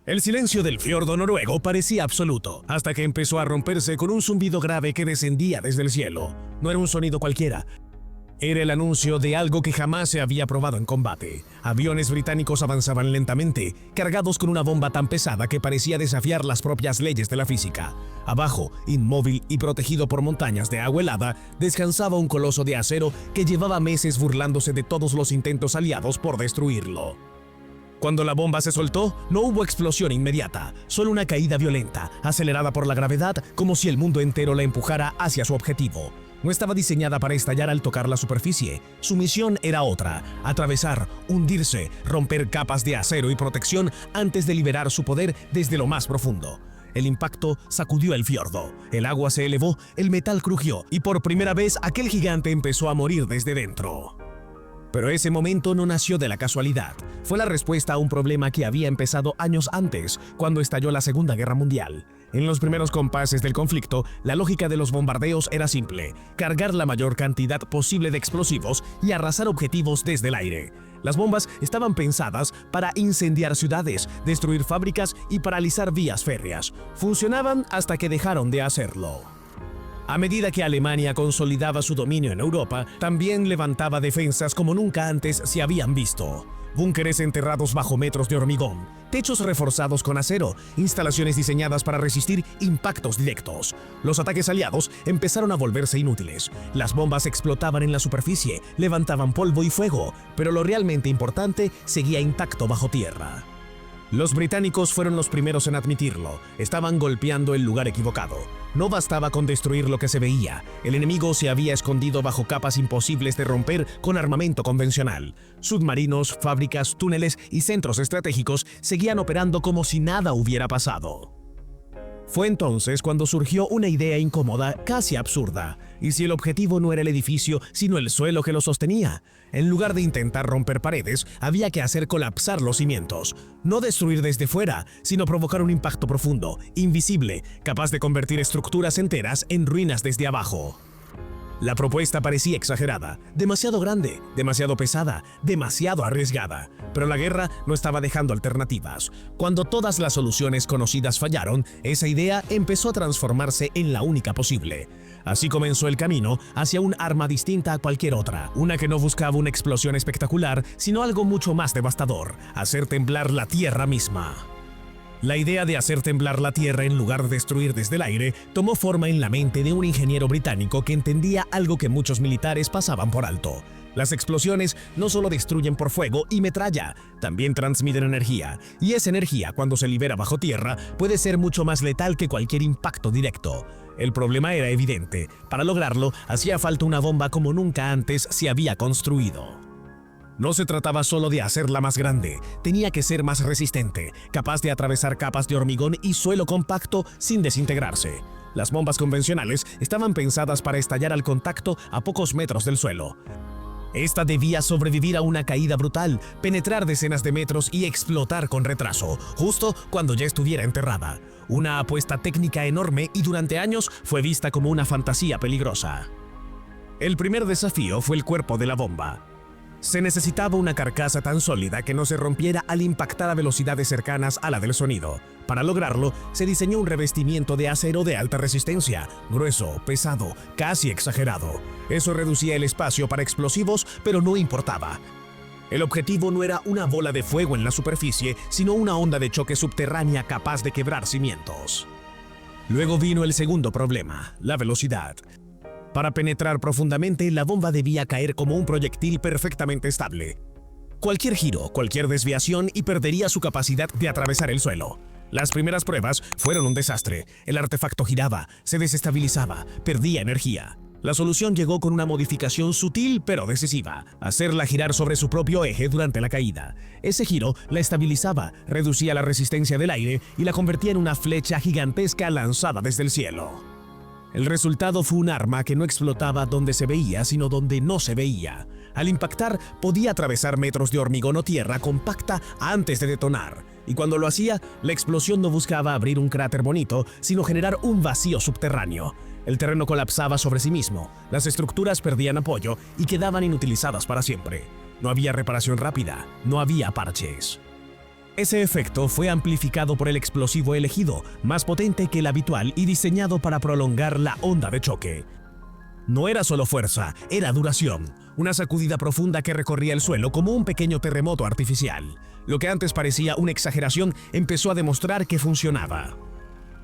El silencio del fiordo noruego parecía absoluto, hasta que empezó a romperse con un zumbido grave que descendía desde el cielo. No era un sonido cualquiera. Era el anuncio de algo que jamás se había probado en combate. Aviones británicos avanzaban lentamente, cargados con una bomba tan pesada que parecía desafiar las propias leyes de la física. Abajo, inmóvil y protegido por montañas de agua helada, descansaba un coloso de acero que llevaba meses burlándose de todos los intentos aliados por destruirlo. Cuando la bomba se soltó, no hubo explosión inmediata, solo una caída violenta, acelerada por la gravedad, como si el mundo entero la empujara hacia su objetivo. No estaba diseñada para estallar al tocar la superficie. Su misión era otra: atravesar, hundirse, romper capas de acero y protección antes de liberar su poder desde lo más profundo. El impacto sacudió el fiordo, el agua se elevó, el metal crujió y por primera vez aquel gigante empezó a morir desde dentro. Pero ese momento no nació de la casualidad. Fue la respuesta a un problema que había empezado años antes, cuando estalló la Segunda Guerra Mundial. En los primeros compases del conflicto, la lógica de los bombardeos era simple: cargar la mayor cantidad posible de explosivos y arrasar objetivos desde el aire. Las bombas estaban pensadas para incendiar ciudades, destruir fábricas y paralizar vías férreas. Funcionaban hasta que dejaron de hacerlo. A medida que Alemania consolidaba su dominio en Europa, también levantaba defensas como nunca antes se habían visto. Búnkeres enterrados bajo metros de hormigón, techos reforzados con acero, instalaciones diseñadas para resistir impactos directos. Los ataques aliados empezaron a volverse inútiles. Las bombas explotaban en la superficie, levantaban polvo y fuego, pero lo realmente importante seguía intacto bajo tierra. Los británicos fueron los primeros en admitirlo. Estaban golpeando el lugar equivocado. No bastaba con destruir lo que se veía. El enemigo se había escondido bajo capas imposibles de romper con armamento convencional. Submarinos, fábricas, túneles y centros estratégicos seguían operando como si nada hubiera pasado. Fue entonces cuando surgió una idea incómoda, casi absurda. ¿Y si el objetivo no era el edificio, sino el suelo que lo sostenía? En lugar de intentar romper paredes, había que hacer colapsar los cimientos. No destruir desde fuera, sino provocar un impacto profundo, invisible, capaz de convertir estructuras enteras en ruinas desde abajo. La propuesta parecía exagerada, demasiado grande, demasiado pesada, demasiado arriesgada. Pero la guerra no estaba dejando alternativas. Cuando todas las soluciones conocidas fallaron, esa idea empezó a transformarse en la única posible. Así comenzó el camino hacia un arma distinta a cualquier otra, una que no buscaba una explosión espectacular, sino algo mucho más devastador: hacer temblar la tierra misma. La idea de hacer temblar la tierra en lugar de destruir desde el aire tomó forma en la mente de un ingeniero británico que entendía algo que muchos militares pasaban por alto. Las explosiones no solo destruyen por fuego y metralla, también transmiten energía, y esa energía, cuando se libera bajo tierra, puede ser mucho más letal que cualquier impacto directo. El problema era evidente. Para lograrlo, hacía falta una bomba como nunca antes se había construido. No se trataba solo de hacerla más grande, tenía que ser más resistente, capaz de atravesar capas de hormigón y suelo compacto sin desintegrarse. Las bombas convencionales estaban pensadas para estallar al contacto a pocos metros del suelo. Esta debía sobrevivir a una caída brutal, penetrar decenas de metros y explotar con retraso, justo cuando ya estuviera enterrada. Una apuesta técnica enorme y durante años fue vista como una fantasía peligrosa. El primer desafío fue el cuerpo de la bomba. Se necesitaba una carcasa tan sólida que no se rompiera al impactar a velocidades cercanas a la del sonido. Para lograrlo, se diseñó un revestimiento de acero de alta resistencia, grueso, pesado, casi exagerado. Eso reducía el espacio para explosivos, pero no importaba. El objetivo no era una bola de fuego en la superficie, sino una onda de choque subterránea capaz de quebrar cimientos. Luego vino el segundo problema: la velocidad. Para penetrar profundamente, la bomba debía caer como un proyectil perfectamente estable. Cualquier giro, cualquier desviación y perdería su capacidad de atravesar el suelo. Las primeras pruebas fueron un desastre. El artefacto giraba, se desestabilizaba, perdía energía. La solución llegó con una modificación sutil pero decisiva: hacerla girar sobre su propio eje durante la caída. Ese giro la estabilizaba, reducía la resistencia del aire y la convertía en una flecha gigantesca lanzada desde el cielo. El resultado fue un arma que no explotaba donde se veía, sino donde no se veía. Al impactar, podía atravesar metros de hormigón o tierra compacta antes de detonar. Y cuando lo hacía, la explosión no buscaba abrir un cráter bonito, sino generar un vacío subterráneo. El terreno colapsaba sobre sí mismo, las estructuras perdían apoyo y quedaban inutilizadas para siempre. No había reparación rápida, no había parches. Ese efecto fue amplificado por el explosivo elegido, más potente que el habitual y diseñado para prolongar la onda de choque. No era solo fuerza, era duración, una sacudida profunda que recorría el suelo como un pequeño terremoto artificial. Lo que antes parecía una exageración empezó a demostrar que funcionaba.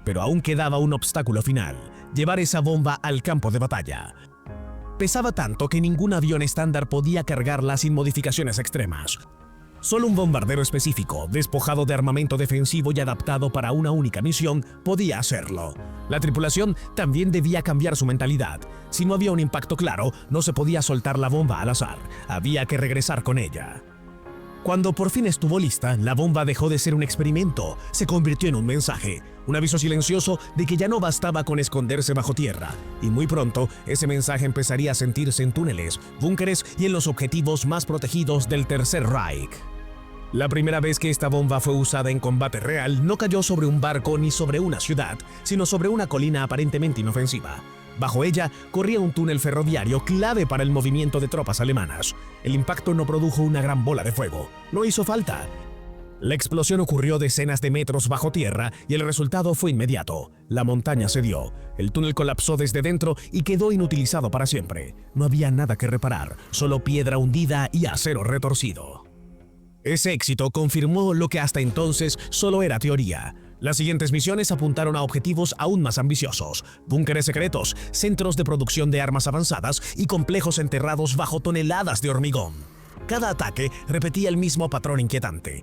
Pero aún quedaba un obstáculo final: llevar esa bomba al campo de batalla. Pesaba tanto que ningún avión estándar podía cargarla sin modificaciones extremas. Solo un bombardero específico, despojado de armamento defensivo y adaptado para una única misión, podía hacerlo. La tripulación también debía cambiar su mentalidad. Si no había un impacto claro, no se podía soltar la bomba al azar. Había que regresar con ella. Cuando por fin estuvo lista, la bomba dejó de ser un experimento, se convirtió en un mensaje, un aviso silencioso de que ya no bastaba con esconderse bajo tierra, y muy pronto ese mensaje empezaría a sentirse en túneles, búnkeres y en los objetivos más protegidos del Tercer Reich. La primera vez que esta bomba fue usada en combate real no cayó sobre un barco ni sobre una ciudad, sino sobre una colina aparentemente inofensiva. Bajo ella corría un túnel ferroviario clave para el movimiento de tropas alemanas. El impacto no produjo una gran bola de fuego. No hizo falta. La explosión ocurrió decenas de metros bajo tierra y el resultado fue inmediato. La montaña cedió. El túnel colapsó desde dentro y quedó inutilizado para siempre. No había nada que reparar, solo piedra hundida y acero retorcido. Ese éxito confirmó lo que hasta entonces solo era teoría. Las siguientes misiones apuntaron a objetivos aún más ambiciosos: búnkeres secretos, centros de producción de armas avanzadas y complejos enterrados bajo toneladas de hormigón. Cada ataque repetía el mismo patrón inquietante.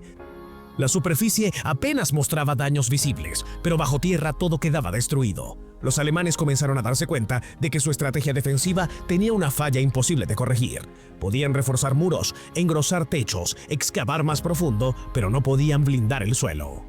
La superficie apenas mostraba daños visibles, pero bajo tierra todo quedaba destruido. Los alemanes comenzaron a darse cuenta de que su estrategia defensiva tenía una falla imposible de corregir. Podían reforzar muros, engrosar techos, excavar más profundo, pero no podían blindar el suelo.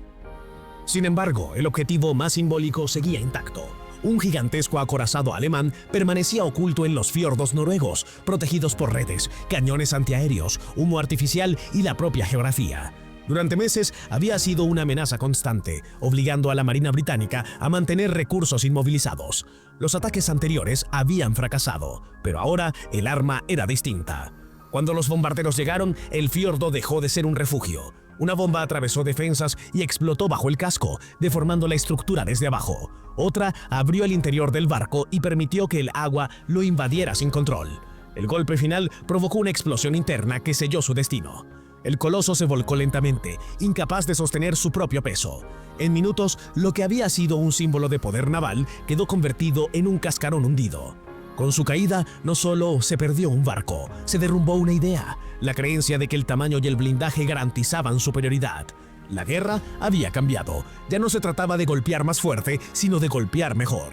Sin embargo, el objetivo más simbólico seguía intacto. Un gigantesco acorazado alemán permanecía oculto en los fiordos noruegos, protegidos por redes, cañones antiaéreos, humo artificial y la propia geografía. Durante meses había sido una amenaza constante, obligando a la Marina británica a mantener recursos inmovilizados. Los ataques anteriores habían fracasado, pero ahora el arma era distinta. Cuando los bombarderos llegaron, el fiordo dejó de ser un refugio. Una bomba atravesó defensas y explotó bajo el casco, deformando la estructura desde abajo. Otra abrió el interior del barco y permitió que el agua lo invadiera sin control. El golpe final provocó una explosión interna que selló su destino. El coloso se volcó lentamente, incapaz de sostener su propio peso. En minutos, lo que había sido un símbolo de poder naval quedó convertido en un cascarón hundido. Con su caída, no solo se perdió un barco, se derrumbó una idea, la creencia de que el tamaño y el blindaje garantizaban superioridad. La guerra había cambiado. Ya no se trataba de golpear más fuerte, sino de golpear mejor.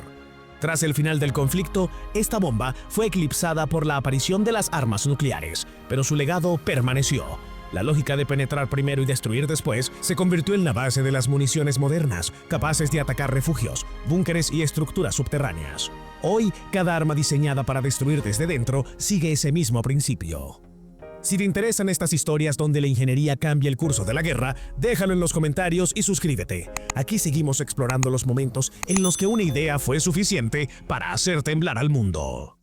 Tras el final del conflicto, esta bomba fue eclipsada por la aparición de las armas nucleares, pero su legado permaneció. La lógica de penetrar primero y destruir después se convirtió en la base de las municiones modernas, capaces de atacar refugios, búnkeres y estructuras subterráneas. Hoy, cada arma diseñada para destruir desde dentro sigue ese mismo principio. Si te interesan estas historias donde la ingeniería cambia el curso de la guerra, déjalo en los comentarios y suscríbete. Aquí seguimos explorando los momentos en los que una idea fue suficiente para hacer temblar al mundo.